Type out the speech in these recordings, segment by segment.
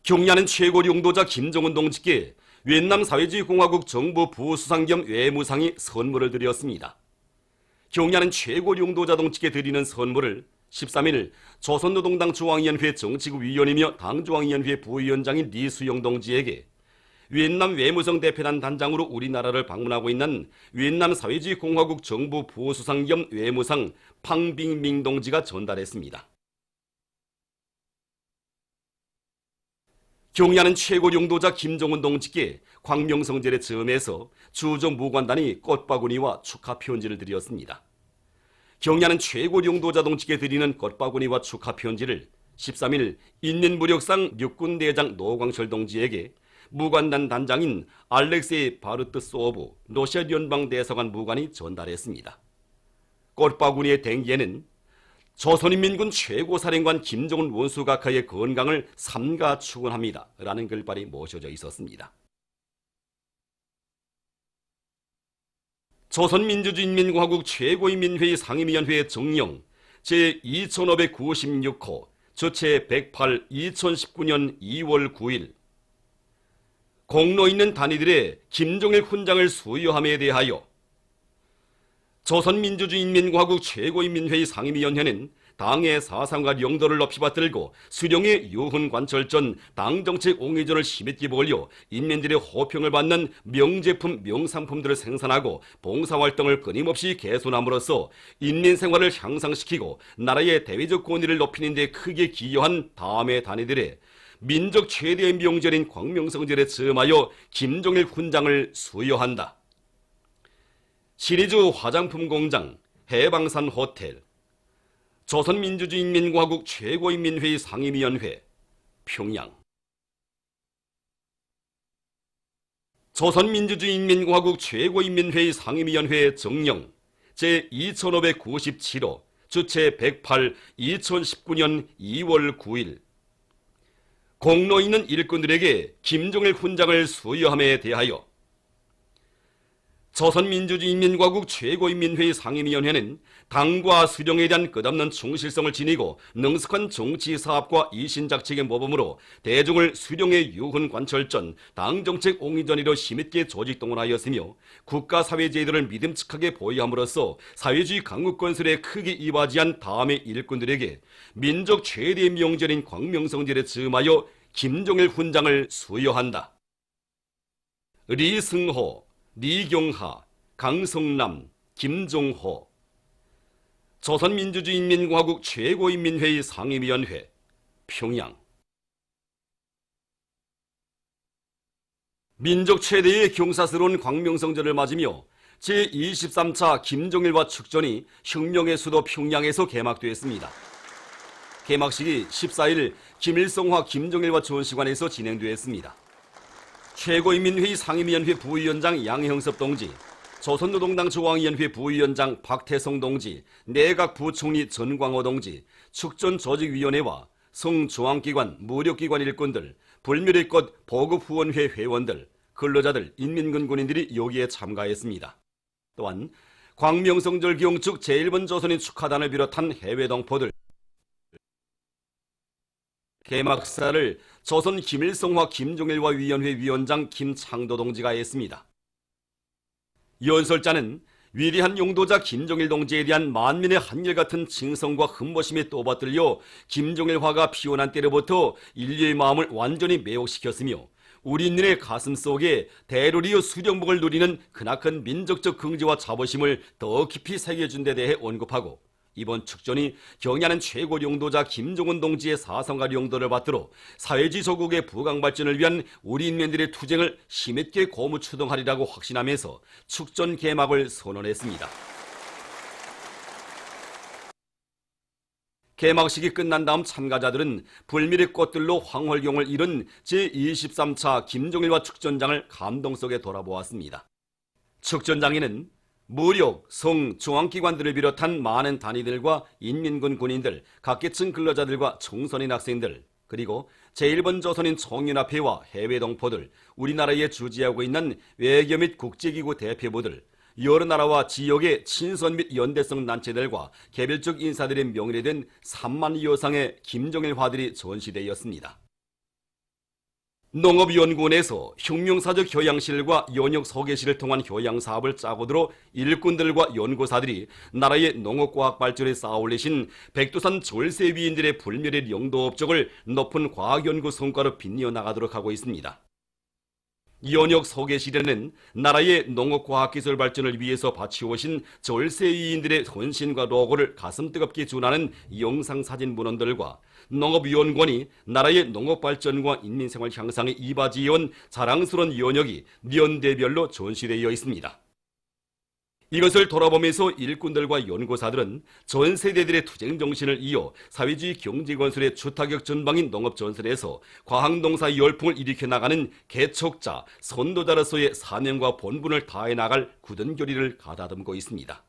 경야는 최고 용도자 김정은 동지께 위엔남 사회주의공화국 정부 부수상 겸 외무상이 선물을 드렸습니다. 경야는 최고 용도자 동지께 드리는 선물을 13일 조선노동당 중앙위원회 정치국위원이며 당중앙위원회 부위원장인 리수영 동지에게 위엔남 외무성 대표단 단장으로 우리나라를 방문하고 있는 위엔남 사회주의공화국 정부 부수상 겸 외무상 팡빙밍 동지가 전달했습니다. 경야는 최고 용도자 김정은 동지께 광명성절의 즈음에서 주정 무관단이 꽃바구니와 축하 편지를 드렸습니다. 경야는 최고 용도자 동지께 드리는 꽃바구니와 축하 편지를 13일 인민무력상 육군대장 노광철 동지에게 무관단 단장인 알렉세이 바르트소브 러시아 연방대사관 무관이 전달했습니다. 꽃바구니의 댕기에는 조선인민군 최고사령관 김정은 원수각하의 건강을 삼가 축원합니다 라는 글발이 모셔져 있었습니다. 조선민주주의인민공화국 최고인민회의 상임위원회 정령 제2596호 주체 108 2019년 2월 9일 공로 있는 단위들의 김정일 훈장을 수여함에 대하여 조선민주주의인민공화국 최고인민회의 상임위원회는 당의 사상과 영도를 높이 받들고 수령의 유훈관철전 당정책 옹의전을 힘있게 벌여 인민들의 호평을 받는 명제품 명상품들을 생산하고 봉사활동을 끊임없이 개선함으로써 인민생활을 향상시키고 나라의 대외적 권위를 높이는 데 크게 기여한 다음의 단위들의 민족 최대의 명절인 광명성절에 즈음하여 김정일 훈장을 수여한다. 시리즈 화장품 공장, 해방산 호텔, 조선민주주의인민공화국 최고인민회의 상임위원회, 평양. 조선민주주의인민공화국 최고인민회의 상임위원회 정령 제2597호 주체 108 2019년 2월 9일 공로 있는 일꾼들에게 김정일 훈장을 수여함에 대하여 조선민주주의인민공화국 최고인민회의 상임위원회는 당과 수령에 대한 끝없는 충실성을 지니고 능숙한 정치사업과 이신작책의 모범으로 대중을 수령의 유훈관철전, 당정책 옹의전이로 힘있게 조직동원하였으며 국가사회제도를 믿음직하게 보유함으로써 사회주의 강국건설에 크게 이바지한 다음의 일꾼들에게 민족 최대의 명절인 광명성절에 즈음하여 김정일 훈장을 수여한다. 리승호, 리경하, 강성남, 김종호. 조선민주주의인민공화국 최고인민회의 상임위원회, 평양. 민족 최대의 경사스러운 광명성절을 맞으며 제23차 김정일화 축전이 혁명의 수도 평양에서 개막되었습니다. 개막식이 14일 김일성화 김정일화 전시관에서 진행되었습니다. 최고인민회의 상임위원회 부위원장 양형섭 동지, 조선노동당 중앙위원회 부위원장 박태성 동지, 내각 부총리 전광호 동지, 축전조직위원회와 성중앙기관, 무력기관 일꾼들, 불멸의 꽃 보급후원회 회원들, 근로자들, 인민군 군인들이 여기에 참가했습니다. 또한 광명성절 경축 제1번 조선인 축하단을 비롯한 해외 동포들, 개막사를 조선 김일성화 김정일화 위원회 위원장 김창도 동지가 했습니다. 연설자는 위대한 용도자 김정일 동지에 대한 만민의 한결같은 칭송과 흠모심에 또받들려 김정일화가 피어난 때로부터 인류의 마음을 완전히 매혹시켰으며 우리인의 가슴 속에 대로리의 수령복을 누리는 크나큰 민족적 긍지와 자부심을 더 깊이 새겨준 데 대해 언급하고 이번 축전이 경야는 최고 용도자 김정은 동지의 사상과 용도를 받들어 사회주의 조국의 부강 발전을 위한 우리 인민들의 투쟁을 힘있게 고무추동하리라고 확신하면서 축전 개막을 선언했습니다. 개막식이 끝난 다음 참가자들은 불밀의 꽃들로 황홀경을 이룬 제23차 김정일화 축전장을 감동 속에 돌아보았습니다. 축전장에는 무력, 성, 중앙기관들을 비롯한 많은 단위들과 인민군 군인들, 각계층 근로자들과 청소년 학생들, 그리고 제1번 조선인 총연합회와 해외 동포들, 우리나라에 주재하고 있는 외교 및 국제기구 대표부들, 여러 나라와 지역의 친선 및 연대성 단체들과 개별적 인사들의 명예된 3만 여상의 김정일 화들이 전시되었습니다. 농업연구원에서 혁명사적 교양실과 연역 서계실을 통한 교양사업을 짜고 들어 일꾼들과 연구사들이 나라의 농업과학 발전에 쌓아올리신 백두산 졸세위인들의 불멸의 영도 업적을 높은 과학연구 성과로 빛내어 나가도록 하고 있습니다. 연역 서계실에는 나라의 농업과학기술 발전을 위해서 바치오신 졸세위인들의 헌신과 노고를 가슴 뜨겁게 준하는 영상사진 문헌들과 농업위원관이 나라의 농업발전과 인민생활 향상에 이바지해온 자랑스러운 연역이 연대별로 전시되어 있습니다. 이것을 돌아보면서 일꾼들과 연구사들은 전 세대들의 투쟁 정신을 이어 사회주의 경제건설의 주타격 전방인 농업전선에서 과학농사 열풍을 일으켜 나가는 개척자, 선도자로서의 사명과 본분을 다해 나갈 굳은 결의를 가다듬고 있습니다.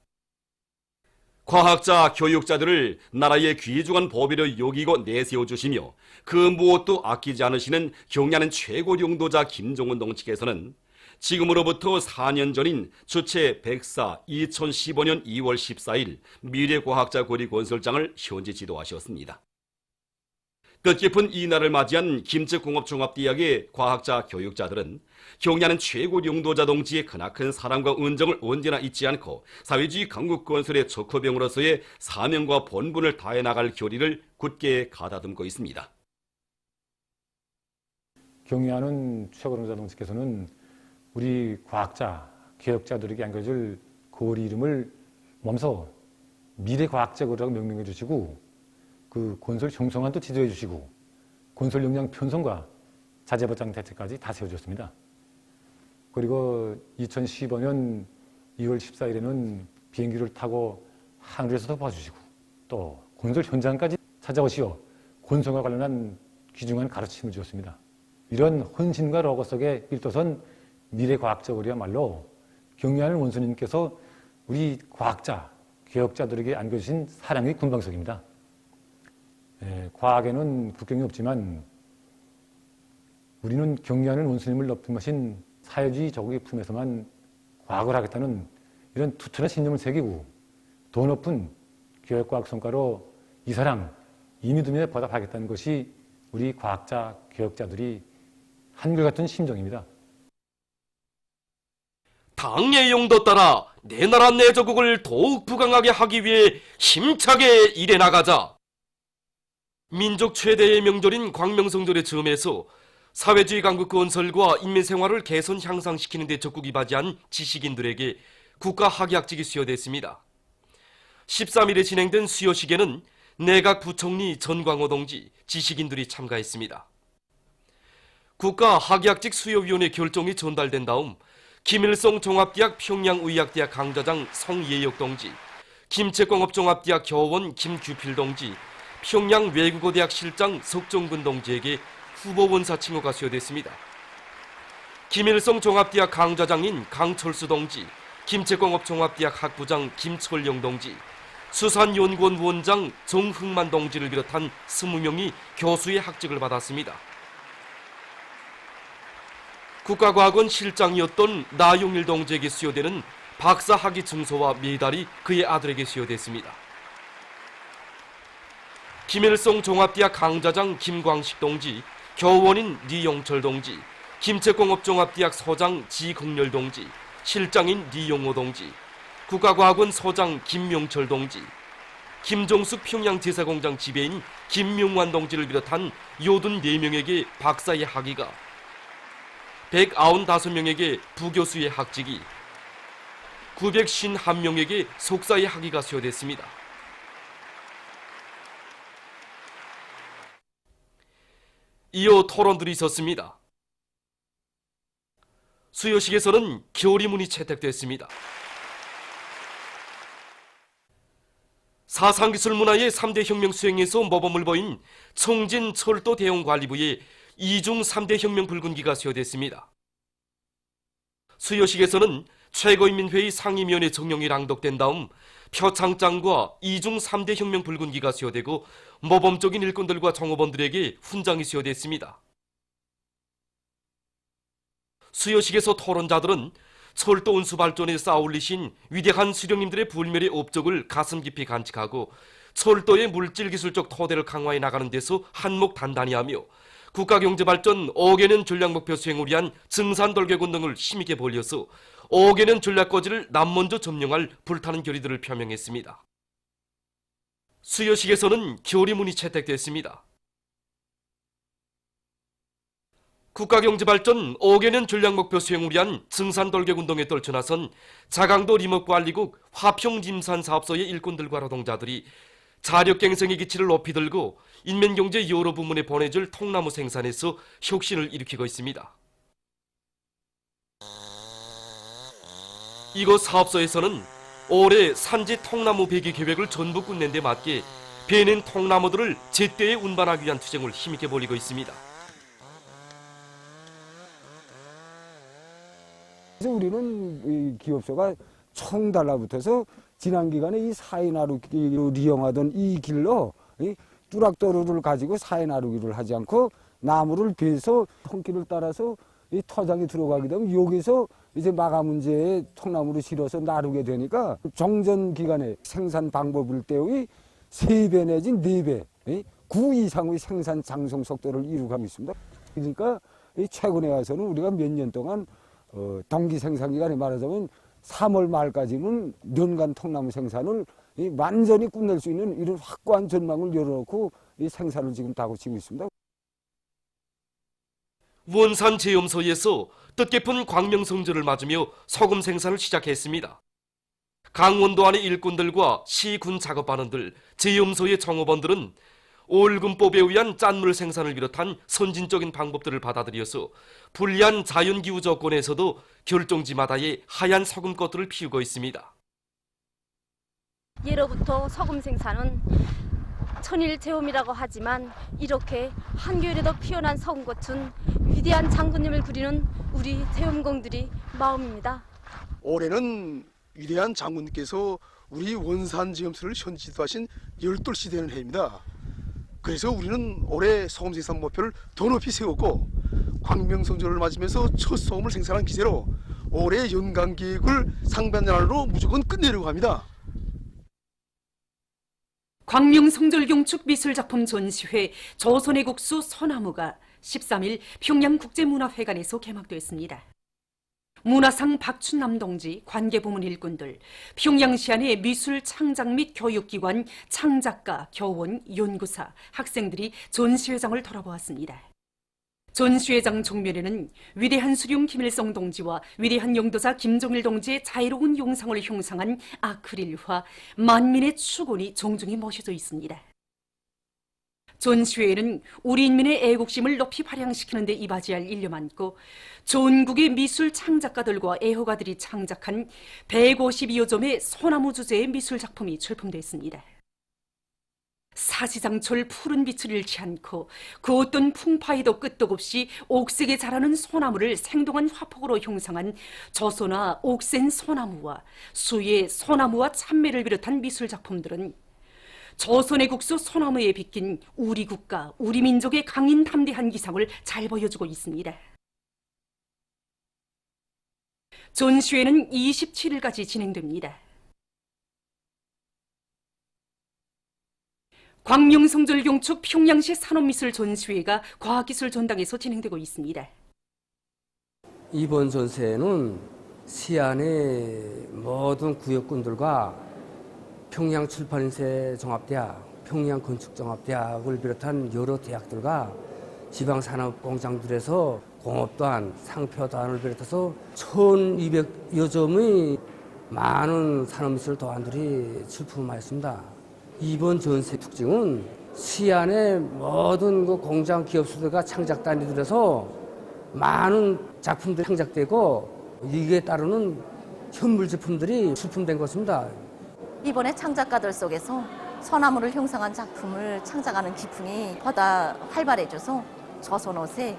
과학자, 교육자들을 나라의 귀중한 보배로 여기고 내세워 주시며 그 무엇도 아끼지 않으시는 경야는 최고 용도자 김종은 동지께서는 지금으로부터 4년 전인 주체 104 2015년 2월 14일 미래과학자 고리 건설장을 현지 지도하셨습니다. 뜻깊은 이 날을 맞이한 김책공업종합대학의 과학자 교육자들은 경야는 최고 용도자 동지의 크나큰 사랑과 은정을 언제나 잊지 않고 사회주의 강국 건설의 척후병으로서의 사명과 본분을 다해 나갈 결의를 굳게 가다듬고 있습니다. 경야는 최고 용도자 동지께서는 우리 과학자, 교육자들에게 안겨줄 고리 이름을 몸소 미래과학자고리라고 명명해 주시고 그 건설 형성안도 지도해 주시고 건설 역량 편성과 자재보장 대책까지 다 세워줬습니다. 그리고 2015년 2월 14일에는 비행기를 타고 하늘에서도 봐주시고 또 건설 현장까지 찾아오시어 건설과 관련한 귀중한 가르침을 주었습니다. 이런 헌신과 로고 속에 일도선 미래과학자고리야말로 경야는 원수님께서 우리 과학자, 교육자들에게 안겨주신 사랑의 군방석입니다. 과학에는 국경이 없지만 우리는 경야는 원수님을 높임하신 사회주의 조국의 품에서만 과학을 하겠다는 이런 투철한 신념을 새기고 더 높은 교육과학 성과로 이 사랑, 이 믿음에 보답하겠다는 것이 우리 과학자, 교육자들이 한결같은 심정입니다. 당의 용도 따라 내 나라 내 조국을 더욱 부강하게 하기 위해 힘차게 일해 나가자. 민족 최대의 명절인 광명성절의 즈음에서 사회주의 강국 건설과 인민생활을 개선 향상시키는 데 적극 이바지한 지식인들에게 국가학예학직이 수여됐습니다. 13일에 진행된 수여식에는 내각 부총리 전광호 동지, 지식인들이 참가했습니다. 국가학예학직 수여위원회 결정이 전달된 다음 김일성 종합대학 평양의학대학 강좌장 성예혁 동지, 김책공업종합대학 교원 김규필 동지, 평양 외국어대학 실장 석정근 동지에게 후보원사 칭호가 수여됐습니다. 김일성 종합대학 강좌장인 강철수 동지, 김책공업종합대학 학부장 김철영 동지, 수산연구원 원장 정흥만 동지를 비롯한 20명이 교수의 학직을 받았습니다. 국가과학원 실장이었던 나용일 동지에게 수여되는 박사학위 증서와 메달이 그의 아들에게 수여됐습니다. 김일성 종합대학 강좌장 김광식 동지, 교원인 리용철 동지, 김책공업종합대학 소장 지극렬 동지, 실장인 리용호 동지, 국가과학원 소장 김명철 동지, 김종숙 평양제사공장 지배인 김명환 동지를 비롯한 84명에게 박사의 학위가, 195명에게 부교수의 학직이, 951명에게 석사의 학위가 수여됐습니다. 이어 토론들이 있었습니다. 수여식에서는 결의문이 채택됐습니다. 사상기술 문화의 3대 혁명 수행에서 모범을 보인 청진 철도 대형관리부의 이중 3대 혁명 붉은기가 수여됐습니다. 수여식에서는 최고인민회의 상임위원회 정령이 랑독된 다음 표창장과 이중 3대 혁명 붉은기가 수여되고 모범적인 일꾼들과 정호원들에게 훈장이 수여됐습니다. 수여식에서 토론자들은 철도 운수 발전에 쌓아올리신 위대한 수령님들의 불멸의 업적을 가슴 깊이 간직하고 철도의 물질기술적 토대를 강화해 나가는 데서 한몫 단단히 하며 국가경제발전 5개년 전략목표 수행을 위한 증산돌격운 동을 힘있게 벌여서 5개년 전략거지를 남먼저 점령할 불타는 결의들을 표명했습니다. 수여식에서는 결의문이 채택됐습니다. 국가경제발전 5개년 전략목표 수행을 위한 증산돌격운동에 떨쳐나선 자강도 림업관리국 화평림산사업소의 일꾼들과 노동자들이 자력갱생의 기치를 높이 들고 인민경제 여러 부문에 보내줄 통나무 생산에서 혁신을 일으키고 있습니다. 이곳 사업소에서는 올해 산지 통나무 배기 계획을 전부 끝낸 데 맞게 배낸 통나무들을 제때에 운반하기 위한 투쟁을 힘있게 벌이고 있습니다. 그래서 우리는 이 기업소가 총 달라붙어서 지난 기간에 이 사해 나루기로 이용하던 이 길로 이 뚜락도로를 가지고 사해 나루기를 하지 않고 나무를 베서 통길을 따라서 이 터장이 들어가게 되면 여기서 이제 마감 문제에 통나무를 실어서 나르게 되니까 정전 기간에 생산 방법을 때의 3배 내지 4배, 9 이상의 생산 장성 속도를 이루고 있습니다. 그러니까 최근에 와서는 우리가 몇 년 동안 동기 생산 기간에 말하자면 3월 말까지는 년간 통나무 생산을 완전히 끝낼 수 있는 이런 확고한 전망을 열어놓고 이 생산을 지금 다고치고 있습니다. 원산 제염소에서 뜻깊은 광명성절을 맞으며 소금 생산을 시작했습니다. 강원도 안의 일꾼들과 시군 작업반원들, 제염소의 정업원들은 올금법에 의한 짠물 생산을 비롯한 선진적인 방법들을 받아들여서 불리한 자연기후 조건에서도 결정지마다의 하얀 소금꽃들을 피우고 있습니다. 예로부터 소금 생산은 천일제홈이라고 하지만 이렇게 한겨울에도 피어난 소금꽃은 위대한 장군님을 그리는 우리 제홈공들이 마음입니다. 올해는 위대한 장군님께서 우리 원산제염소를 현지도하신 12시 되는 해입니다. 그래서 우리는 올해 소금 생산 목표를 더 높이 세웠고 광명성절을 맞으면서 첫 소금을 생산한 기세로 올해 연간 계획을 상반년 안으로 무조건 끝내려고 합니다. 광명성절경축 미술작품 전시회 조선의 국수 소나무가 13일 평양국제문화회관에서 개막됐습니다. 문화상 박춘남 동지, 관계부문 일꾼들, 평양시 안의 미술 창작 및 교육기관, 창작가, 교원, 연구사, 학생들이 전시회장을 돌아보았습니다. 전시회장 정면에는 위대한 수령 김일성 동지와 위대한 영도자 김정일 동지의 자유로운 용상을 형상한 아크릴화, 만민의 추곤이 정중히 모셔져 있습니다. 전시회에는 우리 인민의 애국심을 높이 발扬시키는 데 이바지할 일념 안고 전국의 미술 창작가들과 애호가들이 창작한 152여 점의 소나무 주제의 미술 작품이 출품됐습니다. 사시장철 푸른 빛을 잃지 않고 그 어떤 풍파에도 끄떡없이 옥색에 자라는 소나무를 생동한 화폭으로 형상한 조소나 옥센 소나무와 수의 소나무와 참매를 비롯한 미술 작품들은 조선의 국수 소나무에 비낀 우리 국가, 우리 민족의 강인 담대한 기상을 잘 보여주고 있습니다. 전시회는 27일까지 진행됩니다. 광명성절경축 평양시 산업미술 전시회가 과학기술 전당에서 진행되고 있습니다. 이번 전시회는 시안의 모든 구역군들과 평양출판인쇄 종합대학, 평양건축종합대학을 비롯한 여러 대학들과 지방산업공장들에서 공업단, 상표단을 비롯해서 1200여 점의 많은 산업미술 도안들이 출품하였습니다. 이번 전시 특징은 시안의 모든 그 공장 기업소들과 창작단위들에서 많은 작품들이 창작되고 이에 따르는 현물 제품들이 출품된 것입니다. 이번에 창작가들 속에서 소나무를 형상한 작품을 창작하는 기풍이 보다 활발해져서 조선옷에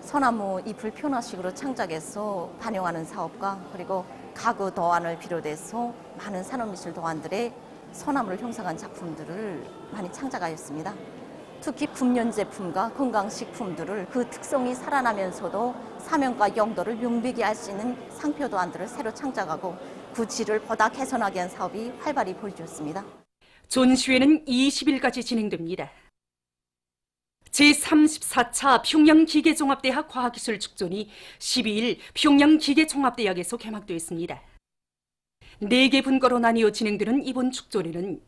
소나무 잎을 표나식으로 창작해서 반영하는 사업과 그리고 가구 도안을 비롯해서 많은 산업미술 도안들의 소나무를 형상한 작품들을 많이 창작하였습니다. 특히 금년 제품과 건강식품들을 그 특성이 살아나면서도 사명과 용도를 명백히 알 수 있는 상표 도안들을 새로 창작하고 그 질을 보다 개선하게 한 사업이 활발히 벌어졌습니다. 전시회는 20일까지 진행됩니다. 제34차 평양기계종합대학 과학기술축전이 12일 평양기계종합대학에서 개막됐습니다. 4개 분과로 나뉘어 진행되는 이번 축전에는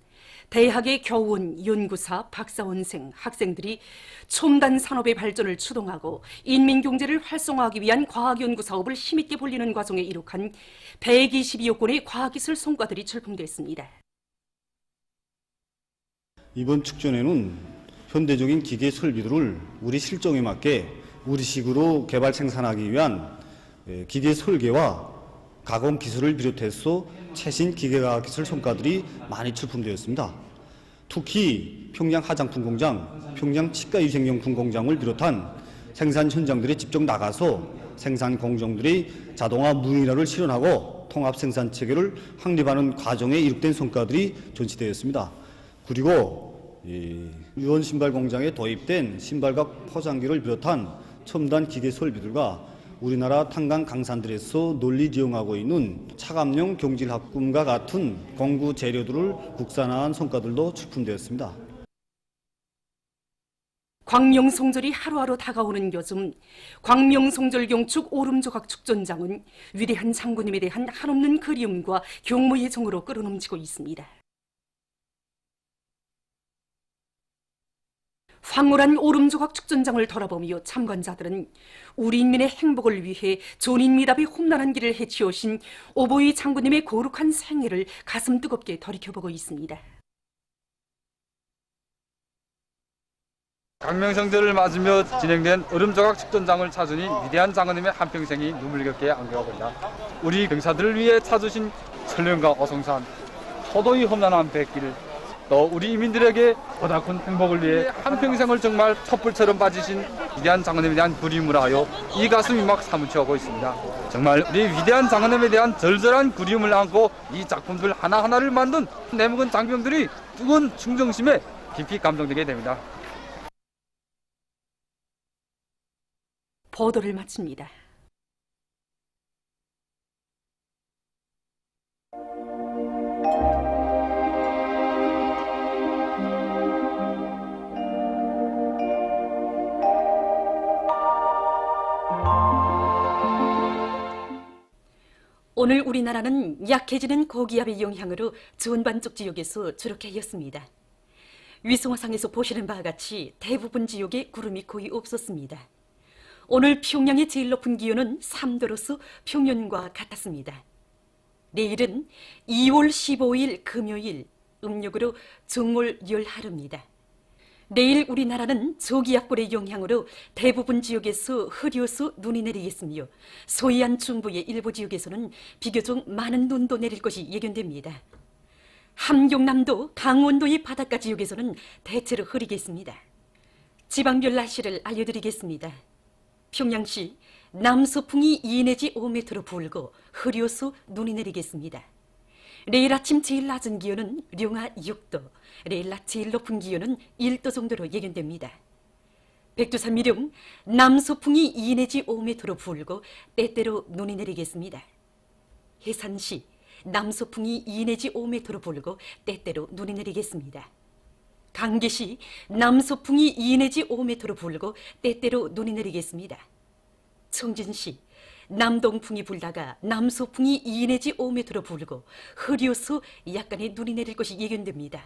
대학의 교원, 연구사, 박사원생, 학생들이 첨단 산업의 발전을 추동하고 인민경제를 활성화하기 위한 과학연구 사업을 힘있게 벌리는 과정에 이룩한 122여 건의 과학기술 성과들이 출품됐습니다. 이번 축전에는 현대적인 기계 설비들을 우리 실정에 맞게 우리식으로 개발 생산하기 위한 기계 설계와 가공 기술을 비롯해서 최신 기계과학기술 성과들이 많이 출품되었습니다. 특히 평양 화장품 공장, 평양 치과위생용품 공장을 비롯한 생산 현장들에 직접 나가서 생산 공정들이 자동화 무인화를 실현하고 통합 생산 체계를 확립하는 과정에 이룩된 성과들이 전시되었습니다. 그리고 유원 신발 공장에 도입된 신발과 포장기를 비롯한 첨단 기계 설비들과 우리나라 탄광 강산들에서 널리 지용하고 있는 차감용 경질합금과 같은 공구 재료들을 국산화한 성과들도 출품되었습니다. 광명성절이 하루하루 다가오는 요즘 광명성절경축 오름조각 축전장은 위대한 장군님에 대한 한없는 그리움과 경무의 정으로 끌어넘치고 있습니다. 황홀한 오름조각 축전장을 돌아보며 참관자들은 우리 인민의 행복을 위해 존인미답의 험난한 길을 헤치오신 오보이 장군님의 거룩한 생애를 가슴 뜨겁게 돌이켜보고 있습니다. 광명성절을 맞으며 진행된 오름조각 축전장을 찾으니 위대한 장군님의 한평생이 눈물겹게 안겨버린다. 우리 병사들을 위해 찾으신 천령과 어성산, 소도의 험난한 백길, 또 우리 이민들에게 보다 큰 행복을 위해 한평생을 정말 촛불처럼 빠지신 위대한 장군님에 대한 그리움을 하여 이 가슴이 막 사무쳐오고 있습니다. 정말 우리 위대한 장군님에 대한 절절한 그리움을 안고 이 작품들 하나하나를 만든 내묵은 장병들이 뜨거운 충정심에 깊이 감동되게 됩니다. 보도를 마칩니다. 오늘 우리나라는 약해지는 고기압의 영향으로 전반적 지역에서 주룩해였습니다. 위성화상에서 보시는 바와 같이 대부분 지역에 구름이 거의 없었습니다. 오늘 평양의 제일 높은 기온은 3도로서 평년과 같았습니다. 내일은 2월 15일 금요일, 음력으로 정월 열하루입니다. 내일 우리나라는 저기압골의 영향으로 대부분 지역에서 흐려서 눈이 내리겠으며 서해안 중부의 일부 지역에서는 비교적 많은 눈도 내릴 것이 예견됩니다. 함경남도, 강원도의 바닷가 지역에서는 대체로 흐리겠습니다. 지방별 날씨를 알려드리겠습니다. 평양시 남서풍이 2 내지 5m로 불고 흐려서 눈이 내리겠습니다. 내일 아침 제일 낮은 기온은 령하 6도, 내일 낮 제일 높은 기온은 1도 정도로 예견됩니다. 백두산 미령 남서풍이 2 내지 5m로 불고 때때로 눈이 내리겠습니다. 해산시 남서풍이 2 내지 5m로 불고 때때로 눈이 내리겠습니다. 강계시 남서풍이 2 내지 5m로 불고 때때로 눈이 내리겠습니다. 청진시 남동풍이 불다가 남서풍이 2 내지 5m로 불고 흐려서 약간의 눈이 내릴 것이 예견됩니다.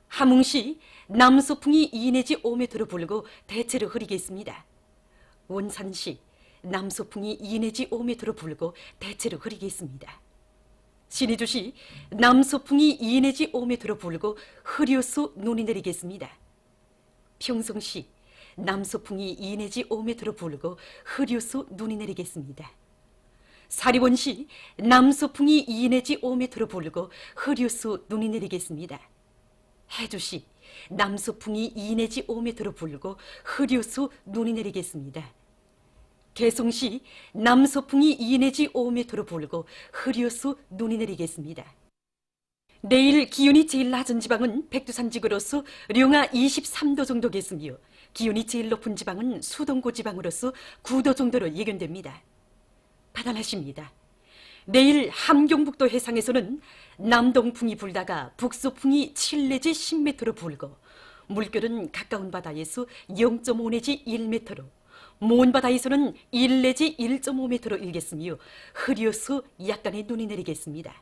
함흥시 남서풍이 2 내지 5m로 불고 대체로 흐리겠습니다. 원산시 남서풍이 2 내지 5m로 불고 대체로 흐리겠습니다. 신의주시 남서풍이 2 내지 5m로 불고 흐려서 눈이 내리겠습니다. 평성시 남서풍이 2 내지 5m로 불고 흐려서 눈이 내리겠습니다. 사리원시 남서풍이 2 내지 5m로 불고 흐려서 눈이 내리겠습니다. 해주시 남서풍이 2 내지 5m로 불고 흐려서 눈이 내리겠습니다. 개성시 남서풍이 2 내지 5m로 불고 흐려서 눈이 내리겠습니다. 내일 기온이 제일 낮은 지방은 백두산 지구로서 령하 23도 정도겠으며 기온이 제일 높은 지방은 수동고 지방으로서 9도 정도로 예견됩니다. 바다날씨입니다. 내일 함경북도 해상에서는 남동풍이 불다가 북서풍이 7 내지 10m로 불고 물결은 가까운 바다에서 0.5 내지 1m로, 먼 바다에서는 1 내지 1.5m로 일겠으며 흐려서 약간의 눈이 내리겠습니다.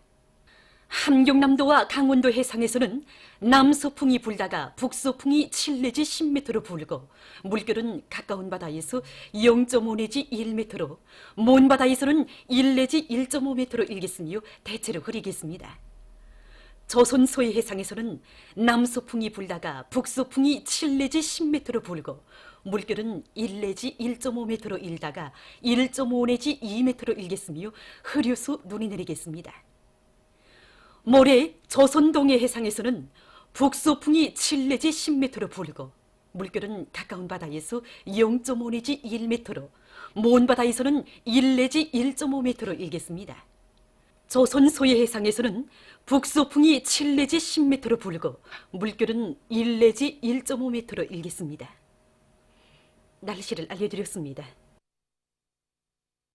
함경남도와 강원도 해상에서는 남서풍이 불다가 북서풍이 7 내지 10m로 불고 물결은 가까운 바다에서 0.5 내지 1m로, 먼 바다에서는 1 내지 1.5m로 일겠으며 대체로 흐리겠습니다. 조선 서해 해상에서는 남서풍이 불다가 북서풍이 7 내지 10m로 불고 물결은 1 내지 1.5m로 일다가 1.5 내지 2m로 일겠으며 흐려서 눈이 내리겠습니다. 모레 조선 동해 해상에서는 북서풍이 7 내지 10m로 불고 물결은 가까운 바다에서 0.5 내지 1m로, 먼 바다에서는 1 내지 1.5m로 일겠습니다. 조선 서해 해상에서는 북서풍이 7 내지 10m로 불고 물결은 1 내지 1.5m로 일겠습니다. 날씨를 알려드렸습니다.